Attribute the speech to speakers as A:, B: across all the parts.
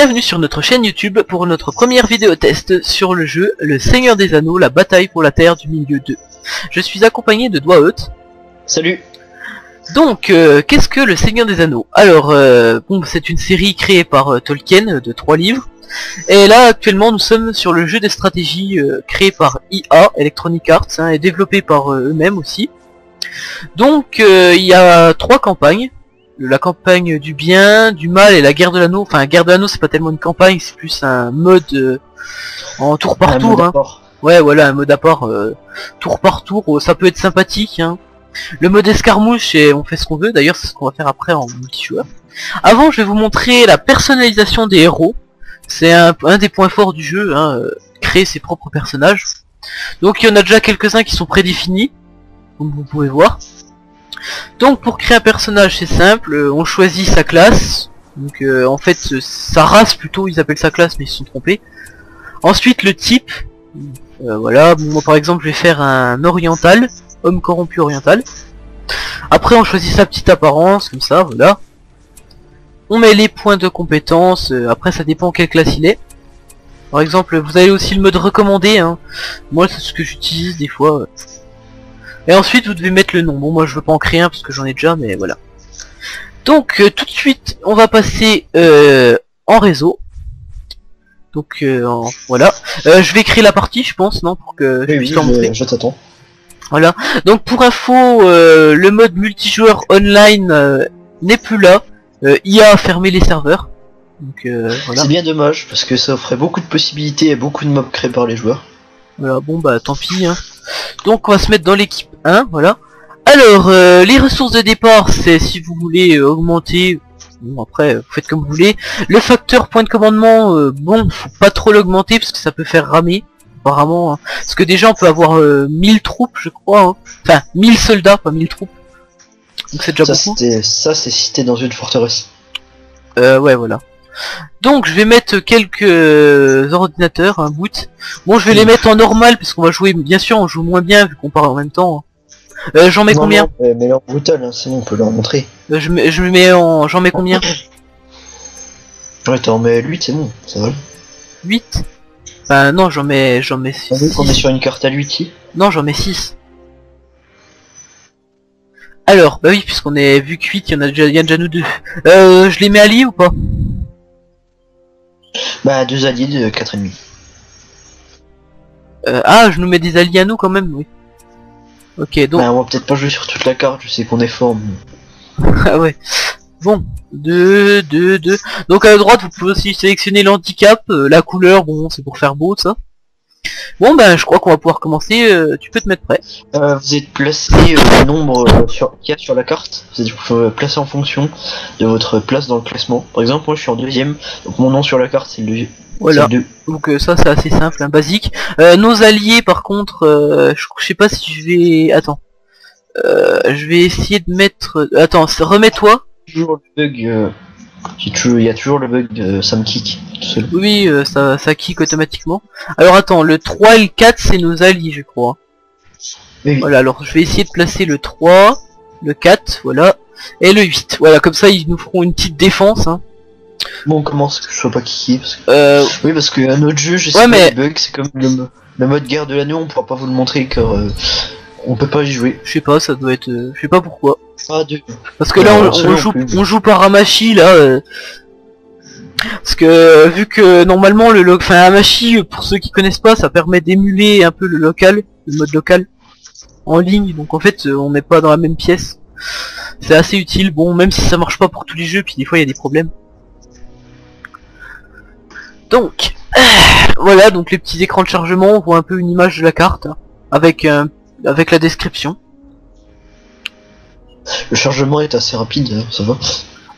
A: Bienvenue sur notre chaîne YouTube pour notre première vidéo test sur le jeu Le Seigneur des Anneaux, la bataille pour la Terre du Milieu 2. Je suis accompagné de Dwaut.
B: Salut.
A: Donc, qu'est-ce que Le Seigneur des Anneaux? Alors, bon, c'est une série créée par Tolkien de 3 livres. Et là, actuellement, nous sommes sur le jeu de stratégie créé par IA, Electronic Arts, et développé par eux-mêmes aussi. Donc, il y a 3 campagnes. La campagne du bien, du mal et la guerre de l'anneau. Enfin, la guerre de l'anneau, c'est pas tellement une campagne, c'est plus un mode en tour par tour. Hein. Ouais, voilà, un mode à part, tour par tour. Ça peut être sympathique. Hein. Le mode escarmouche, et on fait ce qu'on veut. D'ailleurs, c'est ce qu'on va faire après en multijoueur. Avant, je vais vous montrer la personnalisation des héros. C'est un des points forts du jeu, hein, créer ses propres personnages. Donc, il y en a déjà quelques-uns qui sont prédéfinis, comme vous pouvez voir. Donc pour créer un personnage c'est simple, on choisit sa classe, donc en fait sa race plutôt, ils appellent sa classe mais ils se sont trompés. Ensuite le type, voilà, bon, moi par exemple je vais faire un oriental, homme corrompu oriental. Après on choisit sa petite apparence, comme ça, voilà. On met les points de compétence, après ça dépend quelle classe il est. Par exemple vous avez aussi le mode recommandé, hein. Moi c'est ce que j'utilise des fois. Et ensuite vous devez mettre le nom. Bon moi je veux pas en créer un parce que j'en ai déjà, mais voilà. Donc tout de suite on va passer en réseau. Donc voilà. Je vais créer la partie je pense, non, pour que je puisse montrer.
B: Je t'attends.
A: Voilà. Donc pour info, le mode multijoueur online n'est plus là. IA a fermé les serveurs. Donc voilà.
B: C'est bien dommage parce que ça offrait beaucoup de possibilités et beaucoup de mobs créés par les joueurs.
A: Voilà, bon bah tant pis hein. Donc on va se mettre dans l'équipe 1, voilà. Alors les ressources de départ, c'est si vous voulez augmenter, bon après vous faites comme vous voulez. Le facteur point de commandement, bon faut pas trop l'augmenter parce que ça peut faire ramer apparemment, hein. Parce que déjà on peut avoir 1000 troupes je crois, hein. Enfin 1000 soldats, pas 1000 troupes. Donc c'est déjà beaucoup.
B: Ça c'est si t'es dans une forteresse.
A: Ouais voilà. Donc je vais mettre quelques ordinateurs, un boot. Bon je vais les mettre en normal parce qu'on va jouer, bien sûr on joue moins bien vu qu'on parle en même temps. J'en mets combien?
B: Mais leur brutal, hein, c'est bon, on peut leur montrer.
A: J'en mets combien?
B: Ouais t'en mets 8, c'est bon, ça va.
A: 8? Bah non j'en mets 6.
B: On est sur une carte à 8.
A: Non j'en mets 6. Alors, bah oui puisqu'on est vu que 8, il y a déjà nous deux. Je les mets alliés ou pas?
B: Bah 2 alliés de 4,5.
A: Ah je nous mets des alliés à nous quand même, oui. Ok donc...
B: Bah on va peut-être pas jouer sur toute la carte, je sais qu'on est fort mais...
A: Ah ouais. Bon, 2. Donc à droite vous pouvez aussi sélectionner l'handicap, la couleur, bon c'est pour faire beau ça. Bon ben je crois qu'on va pouvoir commencer, tu peux te mettre prêt.
B: Vous êtes placé le nombre qu'il y a sur la carte, vous êtes placé en fonction de votre place dans le classement. Par exemple moi je suis en 2ème, donc mon nom sur la carte c'est le 2.
A: Voilà, donc ça c'est assez simple, hein, basique. Nos alliés par contre, je sais pas si je vais... Attends. Je vais essayer de mettre... Attends, remets-toi.
B: Toujours le bug, il y a toujours le bug de Sam Kick tout seul.
A: Oui, ça kick automatiquement. Alors attends, le 3 et le 4 c'est nos alliés je crois.
B: Oui.
A: Voilà, alors je vais essayer de placer le 3, le 4, voilà, et le 8. Voilà, comme ça ils nous feront une petite défense. Hein.
B: Bon on commence que je sois pas kické parce que... Oui parce que un autre jeu, je sais pas, les bugs, c'est comme le mode guerre de l'anneau, on pourra pas vous le montrer car on peut pas y jouer.
A: Je sais pas, ça doit être... je sais pas pourquoi.
B: Ah,
A: parce que là on joue par Hamachi là. Parce que vu que normalement Hamachi, pour ceux qui connaissent pas, ça permet d'émuler un peu le mode local en ligne. Donc en fait on n'est pas dans la même pièce. C'est assez utile, bon même si ça marche pas pour tous les jeux, puis des fois il y a des problèmes. Donc voilà, donc les petits écrans de chargement, on voit un peu une image de la carte hein, avec la description.
B: Le chargement est assez rapide, hein, ça va.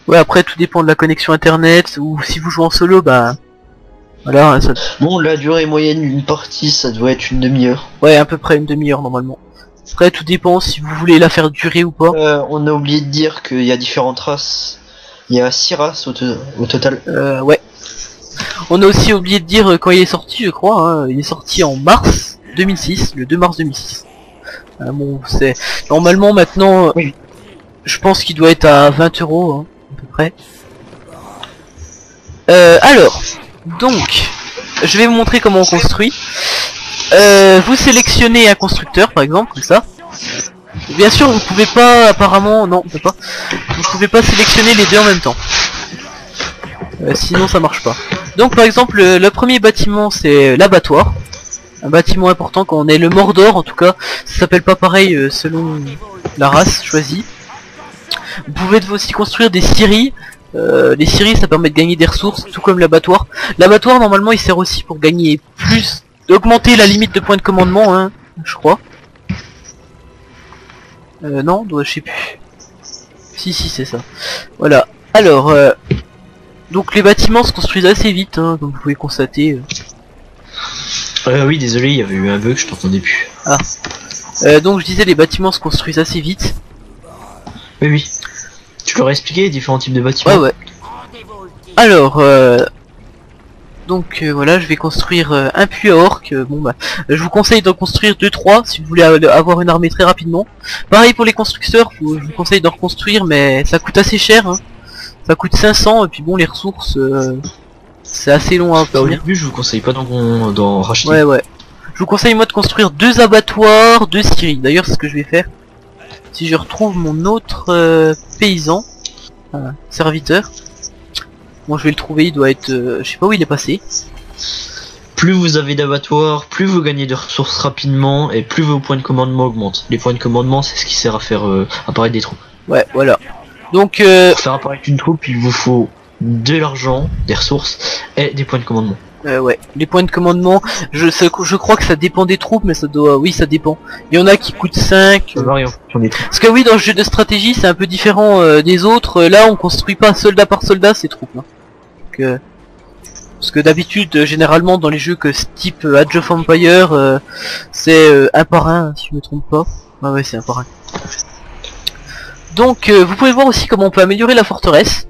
A: Ouais, après tout dépend de la connexion internet, ou si vous jouez en solo, bah... Voilà, ça...
B: Bon, la durée moyenne d'une partie, ça doit être une demi-heure.
A: Ouais, à peu près une demi-heure normalement. Après tout dépend si vous voulez la faire durer ou pas.
B: On a oublié de dire qu'il y a différentes races. Il y a 6 races au total.
A: Ouais. On a aussi oublié de dire quand il est sorti, je crois, hein. Il est sorti en mars 2006, le 2 mars 2006. Bon, c'est... Normalement maintenant...
B: Oui.
A: Je pense qu'il doit être à 20 €, hein, à peu près. Alors, donc, je vais vous montrer comment on construit. Vous sélectionnez un constructeur, par exemple, comme ça. Bien sûr, vous pouvez pas, apparemment, non, vous pouvez pas sélectionner les deux en même temps. Sinon, ça marche pas. Donc, par exemple, le premier bâtiment, c'est l'abattoir. Un bâtiment important quand on est le Mordor, en tout cas, ça s'appelle pas pareil selon la race choisie. Vous pouvez aussi construire des scieries. Les scieries, ça permet de gagner des ressources, tout comme l'abattoir. L'abattoir, normalement, il sert aussi pour gagner plus, d'augmenter la limite de points de commandement, hein, je crois. Non, je sais plus. Si, c'est ça. Voilà. Alors, donc les bâtiments se construisent assez vite, hein, comme vous pouvez constater.
B: Oui, désolé, il y avait eu un bug, je t'entendais plus.
A: Ah. Donc je disais, les bâtiments se construisent assez vite.
B: Oui. Tu leur as expliqué les différents types de bâtiments?
A: Ouais. Alors, donc voilà, je vais construire un puits à orques. Bon bah, je vous conseille d'en construire 2-3 si vous voulez avoir une armée très rapidement. Pareil pour les constructeurs, je vous conseille d'en reconstruire, mais ça coûte assez cher. Hein. Ça coûte 500 et puis bon, les ressources, c'est assez long à obtenir.
B: Au début, je vous conseille pas d'en racheter.
A: Ouais. Je vous conseille moi de construire 2 abattoirs, 2 scieries. D'ailleurs, c'est ce que je vais faire. Si je retrouve mon autre paysan, serviteur. Bon, je vais le trouver, il doit être... je sais pas où il est passé.
B: Plus vous avez d'abattoirs, plus vous gagnez de ressources rapidement et plus vos points de commandement augmentent. Les points de commandement, c'est ce qui sert à faire apparaître des troupes.
A: Ouais, voilà. Donc
B: pour faire apparaître une troupe, il vous faut de l'argent, des ressources et des points de commandement.
A: Ouais, les points de commandement, je crois que ça dépend des troupes, mais ça doit... Oui, ça dépend. Il y en a qui coûtent 5. Parce que oui, dans le jeu de stratégie, c'est un peu différent des autres. Là, on construit pas soldat par soldat ces troupes. Hein. Donc, parce que d'habitude, généralement, dans les jeux que ce type Age of Empire, c'est un par un, si je me trompe pas. Ouais, c'est un par un. Donc, vous pouvez voir aussi comment on peut améliorer la forteresse.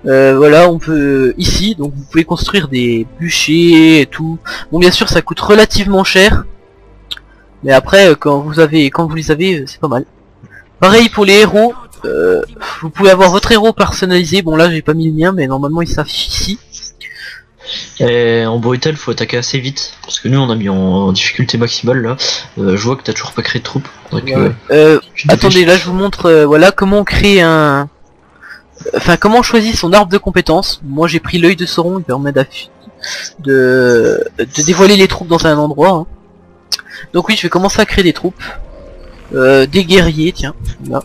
A: Voilà, on peut ici, donc vous pouvez construire des bûchers et tout. Bon, bien sûr, ça coûte relativement cher, mais après, quand vous les avez, c'est pas mal. Pareil pour les héros, vous pouvez avoir votre héros personnalisé. Bon, là, j'ai pas mis le mien, mais normalement, il s'affiche ici.
B: Et en brutal, faut attaquer assez vite, parce que nous, on a mis en difficulté maximale là. Je vois que t'as toujours pas créé de troupe. Donc,
A: attendez, là, je vous montre, voilà, comment on crée un. Enfin, comment on choisit son arbre de compétences. Moi j'ai pris l'œil de Sauron, il permet de dévoiler les troupes dans un endroit. Hein. Donc oui, je vais commencer à créer des troupes. Des guerriers, tiens. Là.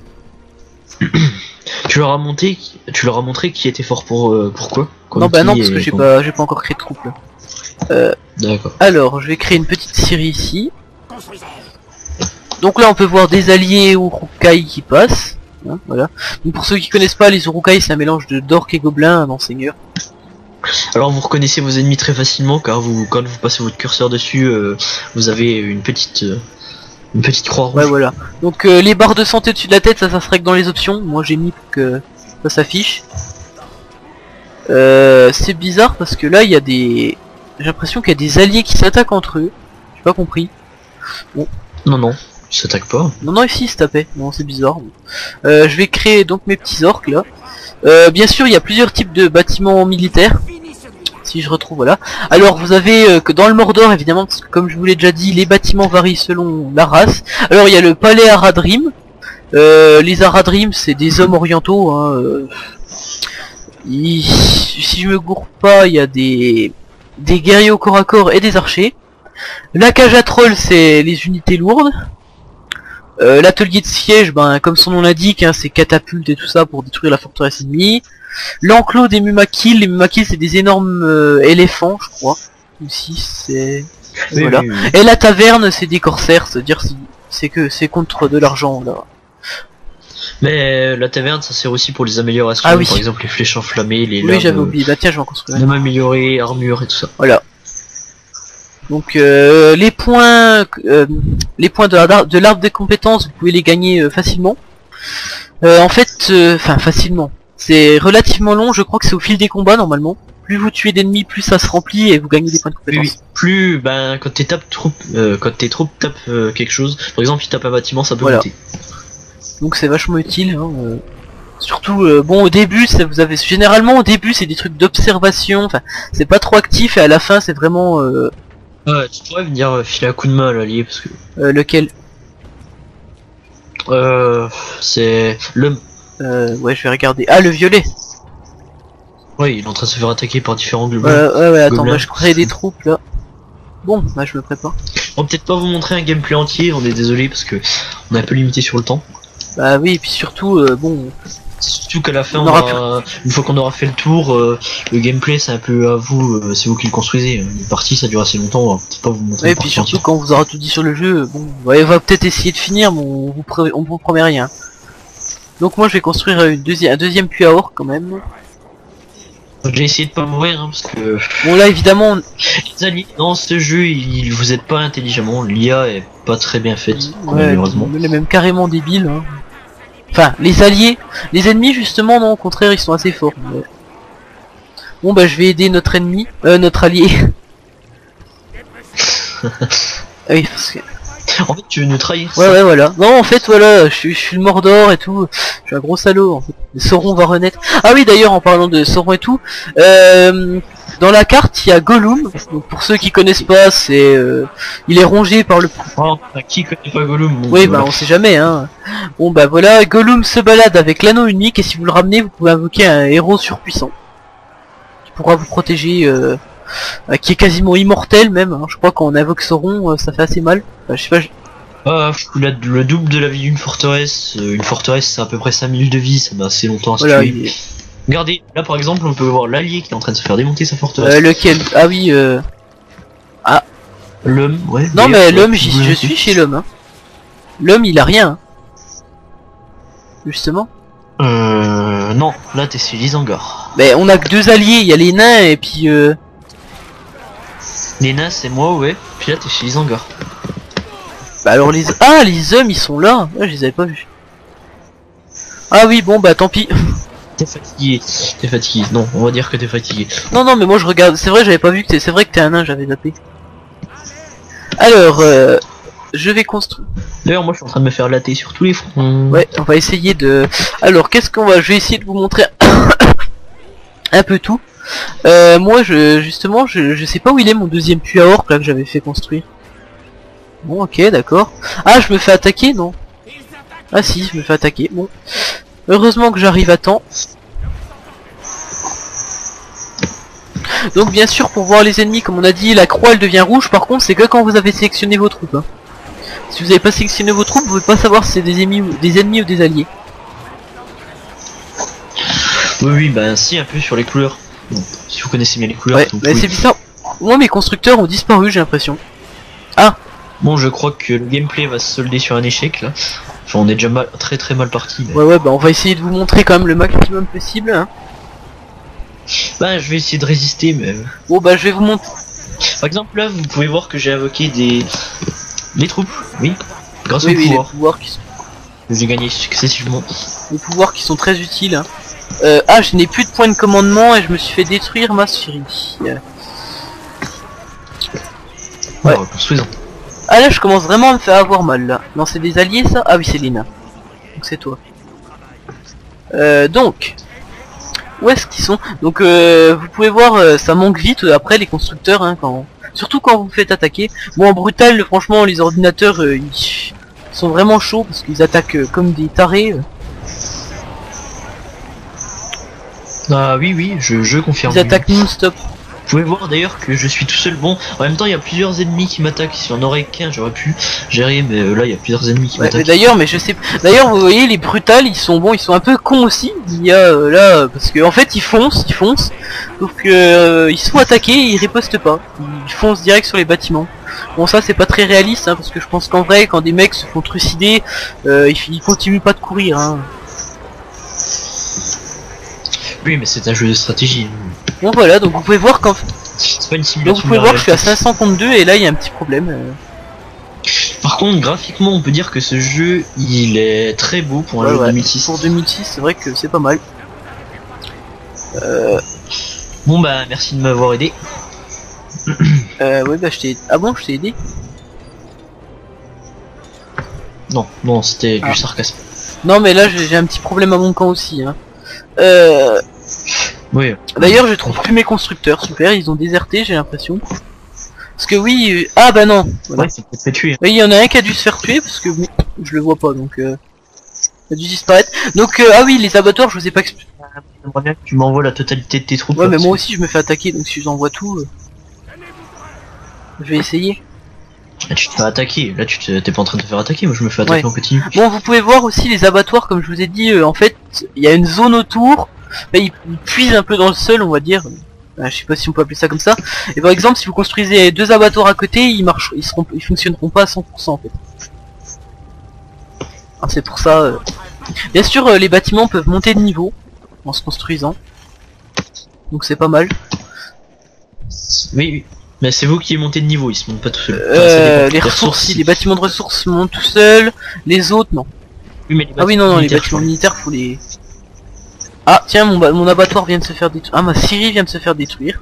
B: Tu leur as montré qui était fort pour pourquoi?
A: Non bah non, parce que j'ai pas encore créé de troupes là.
B: D'accord.
A: Alors, je vais créer une petite série ici. Donc là on peut voir des alliés ou Uruk-hai qui passent. Hein, voilà. Donc pour ceux qui connaissent pas, les Uruk-hai, c'est un mélange d'orques et gobelins dans Seigneur.
B: Alors vous reconnaissez vos ennemis très facilement, car quand vous passez votre curseur dessus, vous avez une petite croix rouge.
A: Ouais, voilà. Donc les barres de santé au-dessus de la tête, ça serait que dans les options. Moi j'ai mis pour que ça s'affiche. C'est bizarre parce que là il y a des... J'ai l'impression qu'il y a des alliés qui s'attaquent entre eux. J'ai pas compris. Bon.
B: Non. Ils s'attaquent pas.
A: Non, ici ils se tapaient. Non, c'est bizarre. Je vais créer donc mes petits orques là. Bien sûr, il y a plusieurs types de bâtiments militaires. Si je retrouve, voilà. Alors, vous avez que dans le Mordor, évidemment, parce que comme je vous l'ai déjà dit, les bâtiments varient selon la race. Alors, il y a le palais Haradrim. Les Haradrim, c'est des hommes orientaux. Hein, si je me gourre pas, il y a des guerriers au corps à corps et des archers. La cage à troll, c'est les unités lourdes. L'atelier de siège, ben comme son nom l'indique, hein, c'est catapultes et tout ça pour détruire la forteresse ennemie. L'enclos des Mumakil, les Mumakil c'est des énormes éléphants, je crois. Aussi c'est voilà. Oui. Et la taverne, c'est des corsaires, c'est-à-dire c'est contre de l'argent là.
B: Mais la taverne, ça sert aussi pour les améliorations,
A: ah, oui.
B: Par exemple les flèches enflammées, les
A: oui, j'avais oublié. Bah tiens, je vais en construire.
B: Même améliorer armure et tout ça.
A: Voilà. Donc les points de l'arbre des compétences, vous pouvez les gagner facilement. En fait, facilement. C'est relativement long, je crois que c'est au fil des combats normalement. Plus vous tuez d'ennemis, plus ça se remplit et vous gagnez des points de compétences.
B: Oui. Plus, quand tes troupes tapent quelque chose, par exemple ils tapent un bâtiment, ça peut monter.
A: Donc c'est vachement utile, hein, Surtout, bon, au début, ça vous avez généralement au début, c'est des trucs d'observation. Enfin, c'est pas trop actif et à la fin, c'est vraiment.
B: Tu pourrais venir filer un coup de main à l'allié parce que.
A: Lequel?
B: C'est l'homme.
A: Ouais, je vais regarder. Ah, le violet.
B: Ouais, il est en train de se faire attaquer par différents globes.
A: Ouais, attends, bah, je crée des troupes là. Bon, bah, je me prépare.
B: On va peut-être pas vous montrer un gameplay entier, on est désolé parce que on est un peu limité sur le temps.
A: Bah oui, et puis surtout, bon.
B: Surtout qu'à la fin, une fois qu'on aura fait le tour, le gameplay c'est un peu à vous, c'est vous qui le construisez. Une partie ça dure assez longtemps, on va peut-être pas vous montrer.
A: Ouais, et puis surtout quand on vous aura tout dit sur le jeu, bon, ouais, on va peut-être essayer de finir, mais on vous promet rien. Donc moi je vais construire un deuxième puits à or quand même.
B: J'ai essayé de pas mourir hein, parce que.
A: Bon là évidemment.
B: Les alliés dans ce jeu, ils vous aident pas intelligemment. L'IA est pas très bien faite,
A: ouais,
B: malheureusement.
A: Elle est même carrément débile. Hein. Enfin, les alliés, les ennemis justement, non, au contraire, ils sont assez forts. Ouais. Bon bah je vais aider notre ennemi, notre allié. Oui, parce que.
B: En fait, tu veux nous trahir.
A: Ouais, voilà. Non, en fait, voilà, je suis le Mordor et tout. Je suis un gros salaud, en fait. Sauron va renaître. Ah oui, d'ailleurs, en parlant de Sauron et tout, dans la carte, il y a Gollum. Donc, pour ceux qui connaissent pas, c'est, il est rongé par le.
B: Oh, qui connaît pas Gollum?
A: Oui, bah, on sait jamais, hein. Bon, bah, voilà, Gollum se balade avec l'anneau unique et si vous le ramenez, vous pouvez invoquer un héros surpuissant qui pourra vous protéger. Qui est quasiment immortel même, hein. Je crois qu'on invoque Sauron, ça fait assez mal. Enfin, je sais pas.
B: Le double de la vie d'une forteresse. Une forteresse c'est à peu près 5000 de vie, ça met assez longtemps à se
A: voilà,
B: tuer. Regardez, là par exemple on peut voir l'allié qui est en train de se faire démonter sa forteresse.
A: Lequel? Ah oui, Ah.
B: L'homme, ouais.
A: Non mais l'homme, je suis chez l'homme. Hein. L'homme il a rien. Hein. Justement.
B: Non, là t'es chez Isengard.
A: Mais on a que deux alliés, il y a les nains et puis
B: Les nains c'est moi, ouais. Puis là t'es chez Isengard.
A: Bah alors les... Ah, les hommes ils sont là. Ouais, je les avais pas vus. Ah oui, bon bah tant pis.
B: T'es fatigué. T'es fatigué. Non, on va dire que t'es fatigué.
A: Non mais moi je regarde. C'est vrai, j'avais pas vu que c'est vrai que t'es un nain, j'avais zappé. Alors, je vais construire.
B: D'ailleurs moi je suis en train de me faire latter sur tous les fronts.
A: Ouais, on va essayer de... Alors qu'est-ce qu'on va... Je vais essayer de vous montrer un peu tout. Moi justement je sais pas où il est mon deuxième puits à or là que j'avais fait construire. Bon ok d'accord. Ah je me fais attaquer non? Ah si je me fais attaquer. Bon. Heureusement que j'arrive à temps. Donc bien sûr pour voir les ennemis comme on a dit la croix elle devient rouge par contre c'est que quand vous avez sélectionné vos troupes. Hein. Si vous n'avez pas sélectionné vos troupes vous pouvez pas savoir si c'est des ennemis ou des alliés.
B: Oui bah si un peu sur les couleurs. Bon, si vous connaissez bien les couleurs.
A: Ouais mais c'est bizarre. Moi mes constructeurs ont disparu j'ai l'impression. Ah.
B: Bon je crois que le gameplay va se solder sur un échec là. Enfin on est déjà très mal parti. Mais...
A: Ouais bah on va essayer de vous montrer quand même le maximum possible hein.
B: Bah je vais essayer de résister mais...
A: Bon bah je vais vous montrer.
B: Par exemple là vous pouvez voir que j'ai invoqué des troupes, oui. Grâce aux
A: pouvoirs.
B: Les
A: pouvoirs qui sont...
B: J'ai gagné successivement.
A: Les pouvoirs qui sont très utiles hein. Ah je n'ai plus de points de commandement et je me suis fait détruire ma scierie.
B: Ouais, construisons.
A: Ah là je commence vraiment à me faire avoir mal là. Non c'est des alliés ça? Ah oui c'est Lina. Donc c'est toi. Donc où est-ce qu'ils sont? Donc vous pouvez voir ça manque vite après les constructeurs hein, quand... Surtout quand vous vous faites attaquer. Bon en brutal franchement les ordinateurs ils sont vraiment chauds parce qu'ils attaquent comme des tarés.
B: Ah oui je confirme.
A: Ils attaquent non-stop.
B: Vous pouvez voir d'ailleurs que je suis tout seul. Bon, en même temps il y a plusieurs ennemis qui m'attaquent. Si on aurait qu'un j'aurais pu gérer, mais là il y a plusieurs ennemis qui m'attaquent.
A: D'ailleurs, mais je sais. D'ailleurs, vous voyez les brutales, ils sont bons, ils sont un peu cons aussi. Il y a là parce que en fait ils foncent, sauf que ils se font attaquer, et ils ripostent pas. Ils foncent direct sur les bâtiments. Bon ça c'est pas très réaliste hein, parce que je pense qu'en vrai quand des mecs se font trucider, ils continuent pas de courir. Hein.
B: Oui mais c'est un jeu de stratégie.
A: Bon voilà, donc vous pouvez voir qu'en
B: c'est pas une simulation.
A: Donc vous pouvez voir que je suis à 500 contre 2 et là il y a un petit problème.
B: Par contre graphiquement on peut dire que ce jeu il est très beau pour un jeu de 2006.
A: Pour 2006 c'est vrai que c'est pas mal.
B: Bon bah merci de m'avoir aidé.
A: Ouais bah je t'ai... Ah bon je t'ai aidé?
B: Non c'était du sarcasme.
A: Non mais là j'ai un petit problème à mon camp aussi. Hein.
B: Oui.
A: D'ailleurs je trouve plus mes constructeurs, super, ils ont déserté j'ai l'impression. Parce que oui, ah bah non. Voilà.
B: Ouais, c'est peut-être fait tuer.
A: Oui, il y en a un qui a dû se faire tuer parce que je le vois pas donc il a dû disparaître. Donc ah oui les abattoirs je vous ai pas expliqué.
B: J'aimerais bien que tu m'envoies la totalité de tes troupes.
A: Ouais mais moi aussi je me fais attaquer donc si j'envoie tout, je vais essayer.
B: Là, tu te fais attaquer, là tu t'es pas en train de te faire attaquer, moi je me fais attaquer en continu.
A: Bon vous pouvez voir aussi les abattoirs comme je vous ai dit, en fait il y a une zone autour, là, ils puisent un peu dans le sol on va dire. Je sais pas si on peut appeler ça comme ça. Et par exemple si vous construisez 2 abattoirs à côté, ils fonctionneront pas à 100% en fait. Alors c'est pour ça. Bien sûr les bâtiments peuvent monter de niveau en se construisant. Donc c'est pas mal.
B: Oui, oui. Mais c'est vous qui montez de niveau, ils se montent pas tout seuls.
A: Les ressources, si les bâtiments de ressources montent tout seuls, les autres non.
B: Oui, mais
A: ah oui non, les bâtiments militaires faut les... Ah tiens mon abattoir vient de se faire détruire. Ah ma scierie vient de se faire détruire.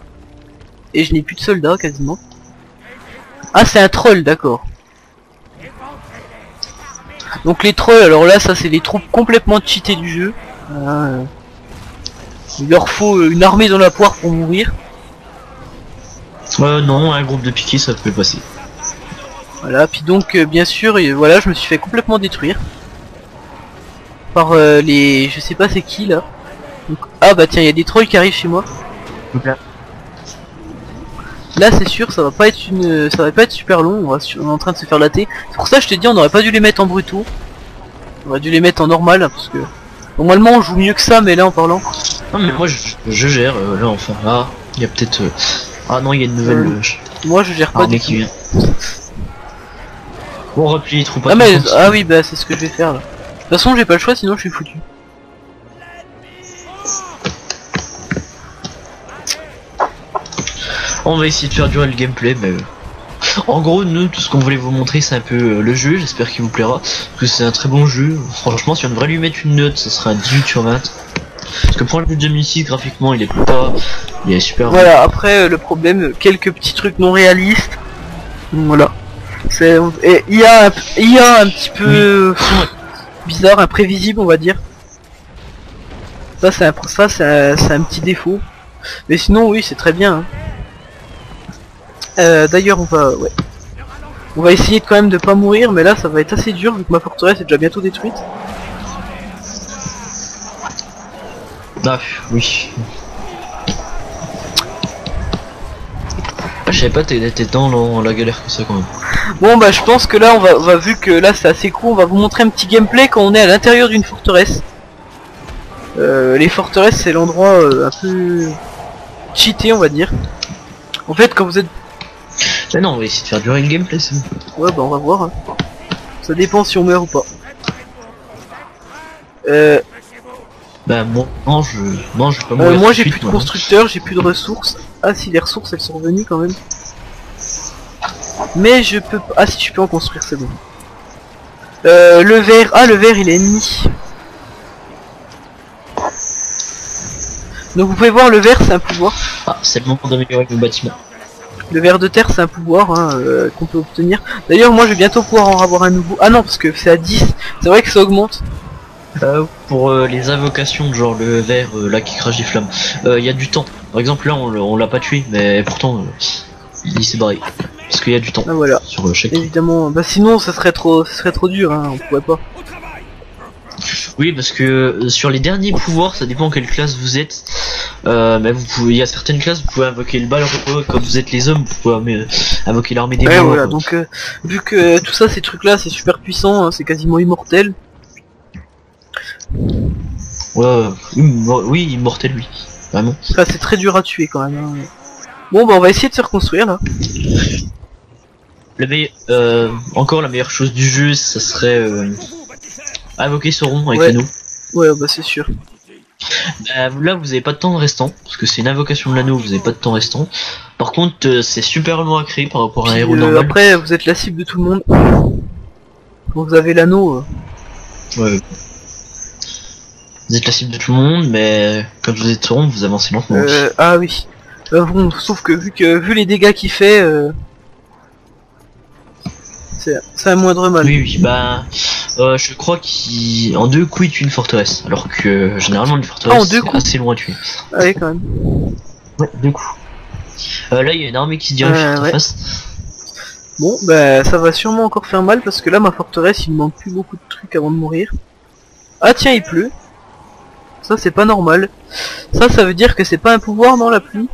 A: Et je n'ai plus de soldats quasiment. Ah c'est un troll d'accord. Donc les trolls alors là ça c'est les troupes complètement cheatées du jeu. Il leur faut une armée dans la poire pour mourir.
B: Non un groupe de piquets ça peut passer.
A: Voilà puis donc bien sûr voilà je me suis fait complètement détruire. Par les... je sais pas c'est qui là. Donc, ah bah tiens il y a des trolls qui arrivent chez moi. Là c'est sûr ça va pas être super long, on est en train de se faire latter. C'est pour ça que je t'ai dit on aurait pas dû les mettre en brutaux. On aurait dû les mettre en normal hein, parce que normalement on joue mieux que ça mais là en parlant.
B: Non mais moi je gère là enfin là il y a peut-être ah non il y a une nouvelle
A: moi je gère pas du
B: qui vient. Bon replie les troupes.
A: Ah oui bah c'est ce que je vais faire là. De toute façon j'ai pas le choix sinon je suis foutu.
B: On va essayer de faire durer le gameplay mais en gros nous tout ce qu'on voulait vous montrer c'est un peu le jeu, j'espère qu'il vous plaira parce que c'est un très bon jeu, franchement si on devrait lui mettre une note ça serait un 18 sur 20 parce que pour le jeu de 2006 graphiquement il est super
A: voilà bon. Après le problème quelques petits trucs non réalistes voilà c'est il y a un petit peu bizarre, imprévisible on va dire ça c'est un petit défaut mais sinon oui c'est très bien hein. D'ailleurs on va essayer quand même de pas mourir mais là ça va être assez dur vu que ma forteresse est déjà bientôt détruite.
B: Ah oui. Je savais pas t'étais dans la galère comme ça quand même.
A: Bon bah je pense que là on va vu que là c'est assez court, on va vous montrer un petit gameplay quand on est à l'intérieur d'une forteresse. Les forteresses c'est l'endroit un peu cheaté on va dire. En fait quand vous êtes...
B: Mais non on va essayer de faire durer le gameplay c'est bon.
A: Ouais bah on va voir hein. Ça dépend si on meurt ou pas.
B: Bah moi pas mourir.
A: Moi j'ai plus de constructeurs, j'ai plus de ressources. Ah si les ressources elles sont revenues quand même. Mais je peux... Ah si je peux en construire c'est bon. Le vert... Ah le vert il est ennemi. Donc vous pouvez voir le vert c'est un pouvoir.
B: Ah c'est le moment d'améliorer le bâtiment.
A: Le ver de terre c'est un pouvoir hein, qu'on peut obtenir. D'ailleurs moi je vais bientôt pouvoir en avoir un nouveau. Ah non parce que c'est à 10. C'est vrai que ça augmente.
B: Pour les invocations de genre le ver là qui crache des flammes, il y a du temps. Par exemple là on l'a pas tué mais pourtant il s'est barré. Parce qu'il y a du temps.
A: Ah voilà.
B: Sur chaque
A: évidemment. Bah sinon ça serait trop dur hein, on pourrait pas.
B: Oui parce que sur les derniers pouvoirs ça dépend quelle classe vous êtes. Mais vous pouvez, il y a certaines classes vous pouvez invoquer le bal quand vous êtes les hommes, vous pouvez invoquer l'armée des morts.
A: Voilà, donc vu que tout ça ces trucs là c'est super puissant, hein, c'est quasiment immortel.
B: Oui immortel oui. Vraiment.
A: Enfin, c'est très dur à tuer quand même. Hein. Bon bah on va essayer de se reconstruire là.
B: Encore la meilleure chose du jeu ça serait invoquer Sauron avec l'anneau.
A: Ouais bah c'est sûr.
B: Là vous avez pas de temps restant parce que c'est une invocation de l'anneau, vous avez pas de temps restant. Par contre c'est super long à créer par rapport à un héros normal.
A: Après vous êtes la cible de tout le monde. Donc vous avez l'anneau.
B: Ouais. Vous êtes la cible de tout le monde mais quand vous êtes Sauron vous avancez lentement.
A: Ah oui. Bon, sauf que vu les dégâts qu'il fait c'est un moindre mal.
B: Oui bah Je crois qu'en 2 coups il tue une forteresse, alors que généralement une forteresse
A: en 2 coups
B: c'est assez loin à tuer.
A: Ah ouais, quand même.
B: Ouais, 2 coups. Là il y a une armée qui se dirige sur ta
A: ouais.
B: face.
A: Bon, bah ça va sûrement encore faire mal parce que là ma forteresse il me manque plus beaucoup de trucs avant de mourir. Ah tiens, il pleut. Ça c'est pas normal. Ça veut dire que c'est pas un pouvoir dans la pluie.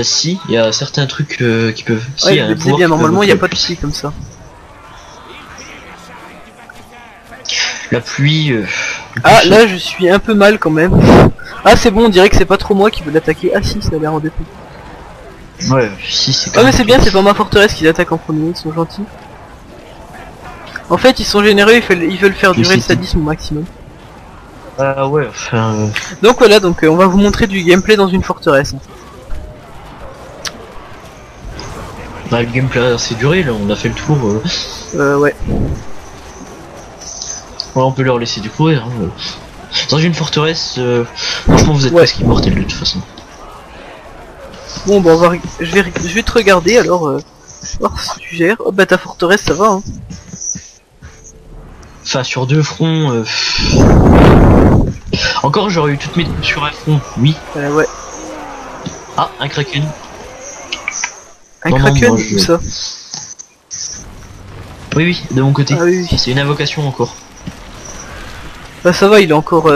B: Si, il y a certains trucs qui peuvent. Si,
A: Ouais,
B: il y a
A: je
B: un
A: me disais
B: pouvoir
A: bien,
B: qui peut
A: normalement il y a
B: bloquer
A: pas de pluie comme ça.
B: la pluie.
A: Ah là je suis un peu mal quand même. Ah c'est bon, on dirait que c'est pas trop moi qui veux l'attaquer. Ah si, ça a l'air en défaut.
B: Ouais, si c'est.
A: Ah mais c'est bien, c'est pas ma forteresse qui l'attaque en premier, ils sont gentils. En fait ils sont généreux, ils veulent faire durer le sadisme au maximum.
B: Ah ouais, enfin.
A: Donc voilà, donc on va vous montrer du gameplay dans une forteresse.
B: Bah, le gameplay a assez duré là, on a fait le tour.
A: Ouais.
B: Ouais, on peut leur laisser découvrir. Hein. Dans une forteresse, franchement vous êtes presque immortel de toute façon.
A: Bon bah je vais te regarder alors, voir si tu gères. Oh bah ta forteresse ça va hein.
B: Enfin sur 2 fronts, encore j'aurais eu toutes mes troupes sur un front, oui.
A: Ouais.
B: Ah, un kraken.
A: Un
B: Non,
A: kraken
B: moi,
A: ou ça?
B: Oui, de mon côté.
A: Ah oui.
B: C'est une invocation encore.
A: Bah ça va, il est encore...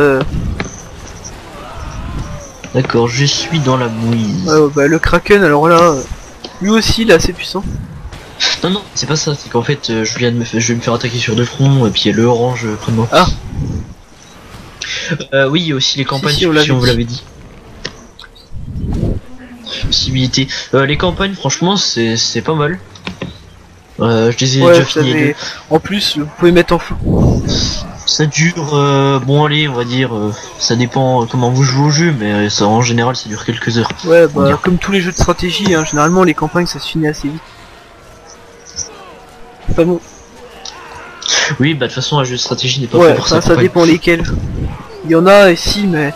B: D'accord, je suis dans la mouise.
A: Ouais, bah le kraken alors là, lui aussi il est assez puissant.
B: Non, c'est pas ça, c'est qu'en fait je vais me faire attaquer sur 2 fronts et puis il y a le orange près de moi.
A: Ah.
B: Oui, il y a aussi les campagnes,
A: si, on
B: vous l'avez dit. Possibilité. Les campagnes, franchement, c'est pas mal. Je les ai déjà fini les 2.
A: En plus, vous pouvez mettre en feu.
B: Ça dure, bon allez, on va dire, ça dépend comment vous jouez au jeu, mais ça, en général ça dure quelques heures.
A: Ouais, bah comme tous les jeux de stratégie, hein, généralement les campagnes ça se finit assez vite. Enfin bon.
B: Oui, bah de toute façon un jeu de stratégie n'est pas
A: fait
B: pour ça.
A: Ça dépend lesquels. Il y en a ici, mais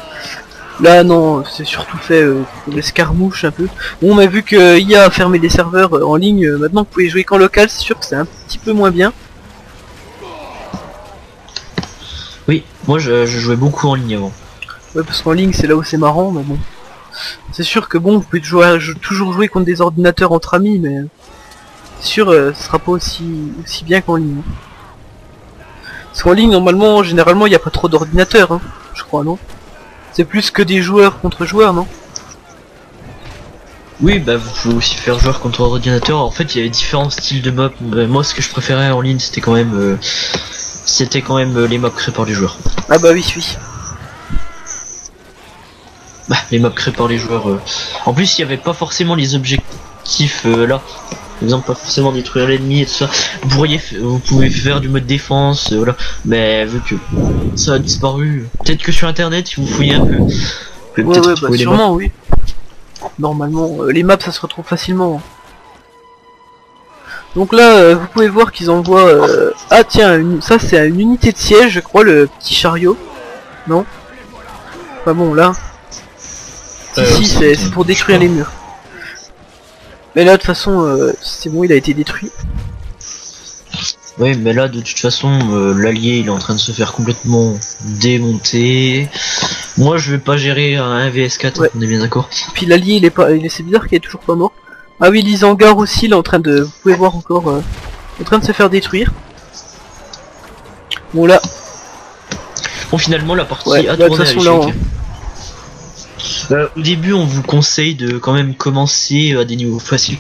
A: là non, c'est surtout fait pour l'escarmouche un peu. Bon, mais vu que IA a fermé des serveurs en ligne, maintenant vous pouvez jouer qu'en local, c'est sûr que c'est un petit peu moins bien.
B: Oui, moi je jouais beaucoup en ligne avant.
A: Ouais, parce qu'en ligne c'est là où c'est marrant, mais bon. C'est sûr que bon, vous pouvez toujours jouer contre des ordinateurs entre amis, mais c'est sûr, ce sera pas aussi bien qu'en ligne. Parce qu'en ligne, normalement, généralement, il n'y a pas trop d'ordinateurs, hein, je crois, non? C'est plus que des joueurs contre joueurs, non?
B: Oui, bah vous pouvez aussi faire joueur contre ordinateur. En fait, il y avait différents styles de mobs. Moi, ce que je préférais en ligne, c'était quand même les mobs créés par les joueurs.
A: Ah bah oui.
B: Bah, les mobs créés par les joueurs. En plus, il n'y avait pas forcément les objectifs là. Par exemple, pas forcément détruire l'ennemi et tout ça. Vous pouvez faire du mode défense, voilà. Mais vu que ça a disparu, peut-être que sur internet, si vous fouillez un peu, vous pouvez peut-être retrouver les maps.
A: Oui. Normalement, les maps ça se retrouve facilement. Donc là, vous pouvez voir qu'ils envoient... Ah tiens, ça c'est une unité de siège, je crois, le petit chariot. Non? Enfin bon, là... Si, c'est pour détruire les murs. Mais là, de toute façon, c'est bon, il a été détruit.
B: Oui, mais là, de toute façon, l'allié, il est en train de se faire complètement démonter. Moi, je vais pas gérer un VS4, on est bien d'accord.
A: Puis l'allié, il est pas... c'est bizarre qu'il est toujours pas mort. Ah oui, l'Isangar aussi, il est en train de... Vous pouvez voir encore... en train de se faire détruire. Bon, là...
B: Bon, finalement, la partie a
A: là,
B: tourné à
A: l'échec.
B: Au début, on vous conseille de quand même commencer à des niveaux faciles.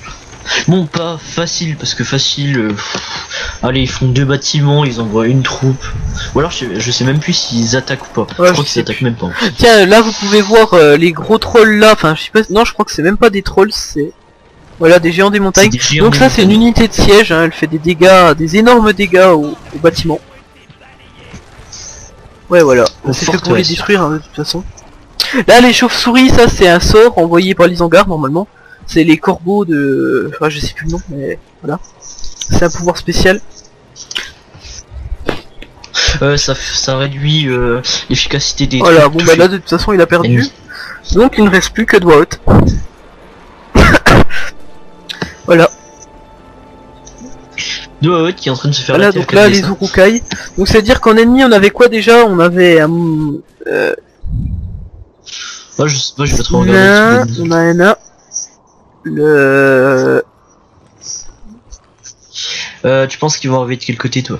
B: Bon, pas facile, parce que facile... allez, ils font 2 bâtiments, ils envoient une troupe. Ou alors, je sais même plus s'ils attaquent ou pas. Je crois qu'ils attaquent même pas.
A: Tiens, là, vous pouvez voir les gros trolls là. Enfin, je sais pas... Non, je crois que c'est même pas des trolls, c'est... Voilà, des géants des montagnes. Donc ça, c'est une unité de siège, hein, elle fait des dégâts, des énormes dégâts au bâtiment. Ouais, voilà, c'est fait pour les détruire, hein, de toute façon. Là, les chauves-souris, ça, c'est un sort envoyé par l'Isangar, normalement. C'est les corbeaux de... Enfin, je sais plus le nom, mais voilà. C'est un pouvoir spécial.
B: Ça réduit l'efficacité des...
A: Voilà, bon bah là, de toute façon, il a perdu. Donc, il ne reste plus que Dwout. Voilà.
B: de Hawat qui est en train de se faire
A: Voilà,
B: la terre
A: donc là, les
B: 4D5.
A: Urukai. Donc c'est à dire qu'en ennemi, on avait quoi déjà? On avait un...
B: Moi je sais pas, je vais trop
A: nain,
B: regarder.
A: on a un nain. Le...
B: Tu penses qu'ils vont arriver de quel côté toi?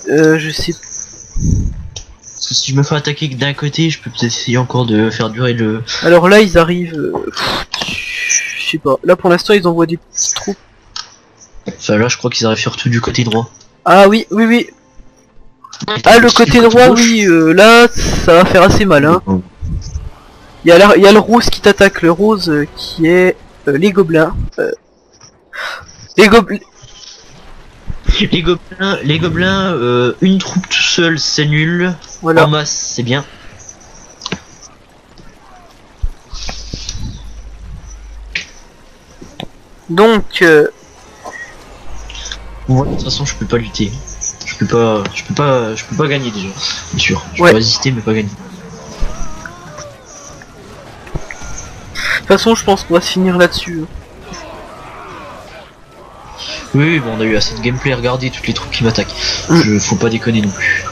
A: je sais...
B: Parce que si je me fais attaquer que d'un côté, je peux peut-être essayer encore de faire durer le...
A: Alors là, ils arrivent... je sais pas. Là, pour l'instant, ils envoient des petites troupes.
B: Enfin là je crois qu'ils arrivent surtout du côté droit.
A: Ah oui, oui, oui. Ah, le côté droit, oui. Là, ça va faire assez mal, hein. Il y a le rose qui t'attaque. Le rose qui est... les gobelins. Les gobelins...
B: Les gobelins, une troupe tout seul c'est nul,
A: Voilà.
B: en masse c'est bien.
A: Donc...
B: Moi, de toute façon je peux pas lutter. Je peux pas gagner déjà, bien sûr. Je
A: Ouais.
B: peux résister mais pas gagner.
A: De toute façon, je pense qu'on va se finir là-dessus.
B: Oui, bon, on a eu assez de gameplay, regardez toutes les troupes qui m'attaquent. Faut pas déconner non plus.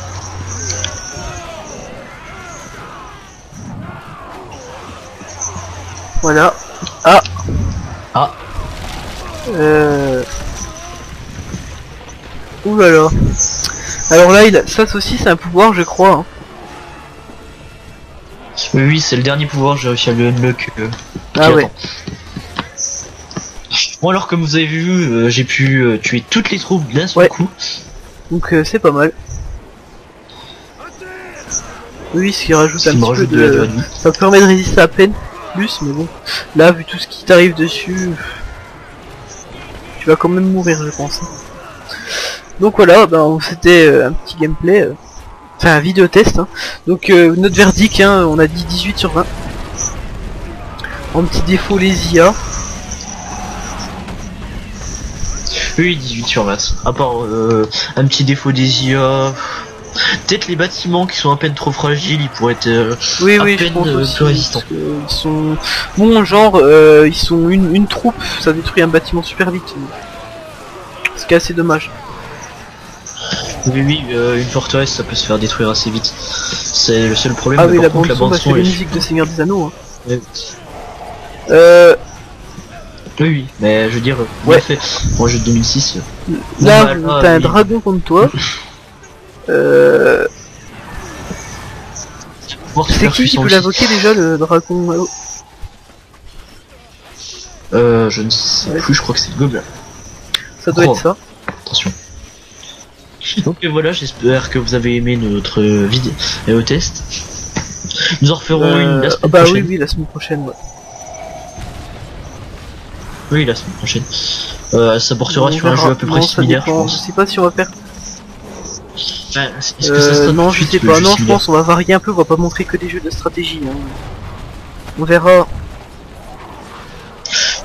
A: Voilà. Ah.
B: Ah.
A: Ouh là là. Alors là, ça aussi, c'est un pouvoir, je crois. Hein.
B: Oui, c'est le dernier pouvoir, j'ai réussi à le unlock.
A: Ah ouais.
B: Bon alors comme vous avez vu, j'ai pu tuer toutes les troupes d'un seul coup.
A: Donc c'est pas mal. Oui, ce qui rajoute
B: Ce
A: un
B: qui me
A: petit peu
B: rajoute de la durée de vie.
A: Ça permet de résister à peine plus, mais bon. Là, vu tout ce qui t'arrive dessus, tu vas quand même mourir, je pense. Donc voilà, ben c'était un petit gameplay, enfin un vidéo test. Hein. Donc notre verdict, hein, on a dit 18 sur 20. En petit défaut, les IA.
B: Oui, 18 sur 20. À part un petit défaut des IA. Peut-être les bâtiments qui sont à peine trop fragiles, ils pourraient être
A: Oui,
B: à
A: oui, je
B: peine
A: pense aussi,
B: plus résistants.
A: ils sont... Bon, genre, ils sont une troupe, ça détruit un bâtiment super vite. Ce qui est assez dommage.
B: Oui, oui, une forteresse, ça peut se faire détruire assez vite. C'est le seul problème.
A: Ah oui,
B: par
A: la
B: contre,
A: bande son, bah, c'est
B: est-
A: la musique de Seigneur des Anneaux. Hein.
B: Ouais.
A: Oui,
B: oui, mais je veux dire,
A: ouais.
B: fait, pour un jeu de 2006.
A: Là,
B: Normal,
A: t'as un
B: oui.
A: dragon contre toi. C'est qui peut l'invoquer déjà, le dragon?
B: Je ne sais plus, je crois que c'est le gobelin.
A: Ça doit être ça.
B: Attention. Donc voilà, j'espère que vous avez aimé notre vidéo test. Nous en referons une la semaine
A: bah
B: prochaine.
A: oui, la semaine prochaine. Ouais.
B: Oui, la semaine prochaine. Ça portera
A: On
B: sur un
A: verra.
B: jeu à peu près
A: Non, ça
B: similaire, je
A: dépend.
B: pense.
A: Je sais pas si on va faire.
B: Enfin, est-ce que ça sera
A: non,
B: tout de
A: je
B: suite
A: sais
B: le
A: pas.
B: jeu
A: Non, je
B: similaire
A: pense on va varier un peu. On va pas montrer que des jeux de stratégie. Hein. On verra.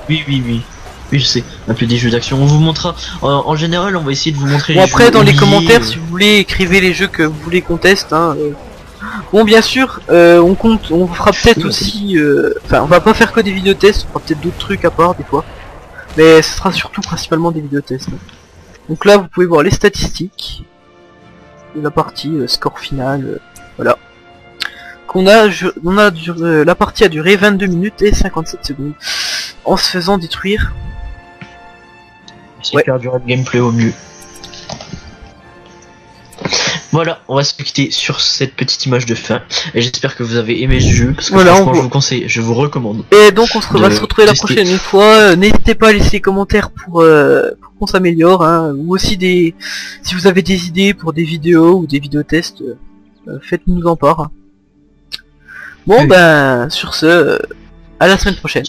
B: Oui, oui, oui. Oui, je sais. Un peu des jeux d'action. On vous montrera. En général, on va essayer de vous montrer.
A: Bon,
B: les
A: après,
B: jeux
A: dans les
B: oubliés,
A: commentaires, si vous voulez, écrivez les jeux que vous voulez qu'on teste. Hein, Bon, bien sûr, on fera peut-être aussi. Enfin, on va pas faire que des vidéos tests. On fera peut-être d'autres trucs à part des fois. Mais ce sera surtout principalement des vidéos tests. Hein. Donc là, vous pouvez voir les statistiques de la partie, score final, voilà. La partie a duré 22 minutes et 57 secondes en se faisant détruire.
B: Essayer de faire durer le gameplay au mieux. Voilà, on va se quitter sur cette petite image de fin. Et j'espère que vous avez aimé ce jeu. Parce que
A: voilà,
B: franchement, je vous conseille, je vous recommande.
A: Et donc on va se retrouver la
B: tester.
A: prochaine fois. N'hésitez pas à laisser des commentaires pour qu'on s'améliore. Hein, ou aussi si vous avez des idées pour des vidéos ou des vidéos tests, faites-nous en part. Hein. Bon,
B: oui.
A: ben sur ce, à la semaine prochaine.